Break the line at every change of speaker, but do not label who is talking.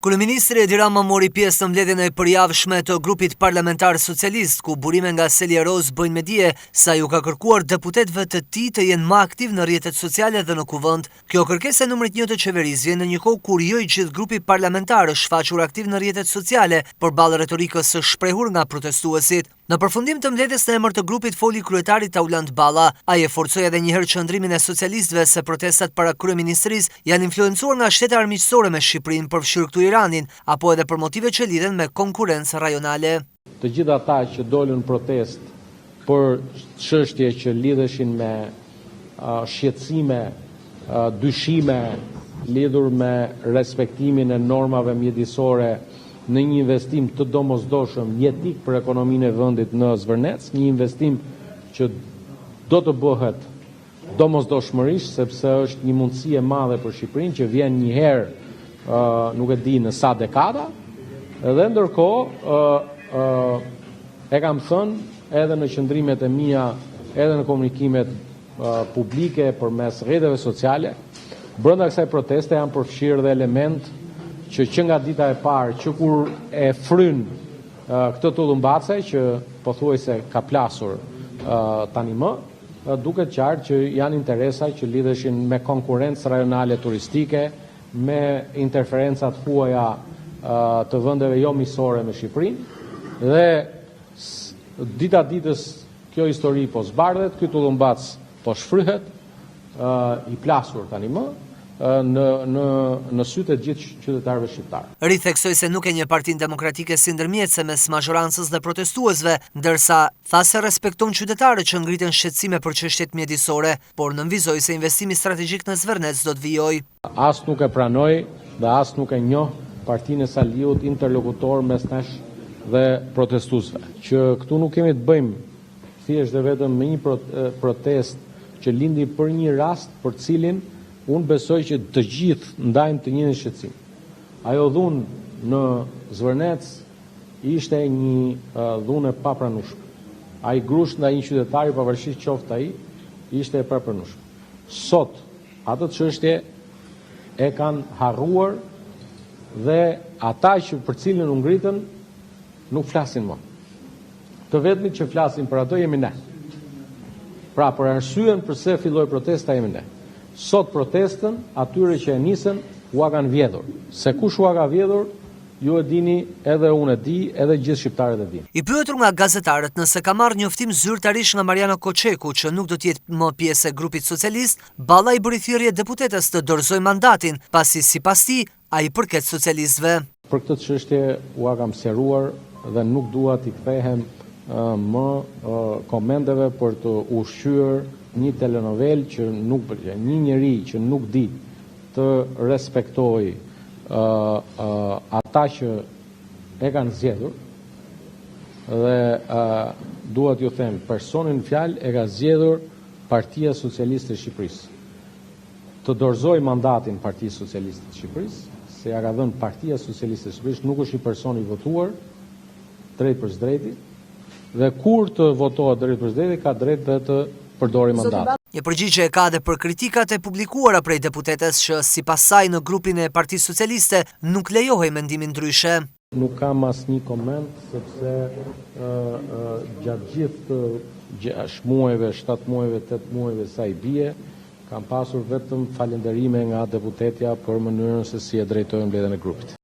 Kryeministri Edi Rama mori pjesë në mbledhjen e përjavshme të grupit parlamentar socialist, ku burime nga Selja Roz bëjnë me dije se ai u ka kërkuar deputetëve të tij të jenë më aktiv në rrjetet sociale dhe në kuvend. Kjo kërkesë e numrit 1 të qeverisë vjen në një kohë kur jo i gjithë grupi parlamentar është shfaqur aktiv në rrjetet sociale përballë retorikës së shprehur nga protestuesit. Në përfundim të mbledhjes në emër të grupit foli kryetari Taulant Balla. Ai e forcoi edhe një herë qëndrimin e socialistëve se protestat para kryeministrisë janë influencuar nga shtete armiqësore me Shqipërinë, përfshirë këtu Iranin, apo edhe për motive që lidhen me konkurrencë rajonale.
Të gjithë ata që dolën protest për çështje që lidheshin me shqetësime, dyshime lidhur me respektimin e normave mjedisore në një investim të domosdoshëm jetik për ekonominë e vendit në Zvërnec, një investim që do të bëhet domosdoshmërisht sepse është një mundësi e madhe për Shqipërinë që vjen një herë, nuk e di në sa dekada, dhe ndërkohë e kam thënë edhe në qëndrimet e mia, edhe në komunikimet publike përmes rrjeteve sociale, brenda kësaj proteste janë përfshirë dhe element që nga dita e parë, që kur e fryn këtë tullumbace, që pothuajse ka plasur tani më, duket qartë që janë interesa që lidheshin me konkurrencë rajonale turistike, me interferencat huaja të vendeve jo miqësore me Shqipërinë, dhe dita ditës kjo histori po zbardhet, ky tullumbac po shfryhet, i plasur tani më, në sytë e gjithë qytetarëve shqiptarë.
Ri theksoi se nuk e një Partinë Demokratike si ndërmjetëse mes mazhorancës dhe protestuesve, ndërsa tha se respekton qytetarët që ngriten shqetësime për çështjet mjedisore, por nënvizoi se investimi strategjik në Zvërnec do të vijojë.
As nuk e pranoj dhe as nuk e njoh Partinë e Saliut interlokutor mes nesh dhe protestuesve. Që këtu nuk kemi të bëjmë thjesht dhe vetëm me një protest që lindi për një rast për cilin unë besoj që të gjithë ndajnë të njëjtin shqetësim. Ajo dhunë në Zvërnec ishte një dhunë e papranueshme. Ai grusht ndaj një qytetari, pavarësisht qoftë ai, ishte e papranueshme. Sot atë çështje e kanë harruar dhe ata që për cilën u ngritën nuk flasin më. Të vetmit që flasin për ato jemi ne. Pra për arsyen pse filloi protesta jemi ne. Sot protestën, atyre që e nisën, ua kanë vjedhur. Se kush ua ka vjedhur, ju e dini, edhe unë e di, edhe gjithë shqiptarët e di.
I pyetur nga gazetarët nëse ka marrë njoftim zyrtarisht nga Mariana Koçeku që nuk do të jetë më pjesë e grupit socialist, Balla i bëri thirrje deputetës të dorëzojë mandatin, pasi sipas tij ai përket socialistëve.
Për këtë çështje ua kam sqaruar dhe nuk dua t'i kthehem më komenteve për të ushqyer një telenovel që nuk pëlqen, një njeri që nuk di të respektoj ata që e kanë zgjedhur, dhe dua t'ju them, personin fjalë e ka zgjedhur Partia Socialiste e Shqipërisë. Të dorëzoj mandatin Partisë Socialiste të Shqipërisë, se ja ka dhënë Partia Socialiste e Shqipërisë, nuk është një person i votuar drejt për drejti, dhe kur të votohet drejt për drejti ka drejt dhe të përdori mandat.
Një përgjigje e ka dhe për kritikat e publikuara prej deputetes që sipas saj në grupin e Partisë Socialiste nuk lejohej mendimin ndryshe.
Nuk kam asnjë koment sepse gjatë gjithë 6 muajve, 7 muajve, 8 muajve sa i bie, kam pasur vetëm falënderime nga deputetja për mënyrën se si e drejtojnë mbledhjen e grupit.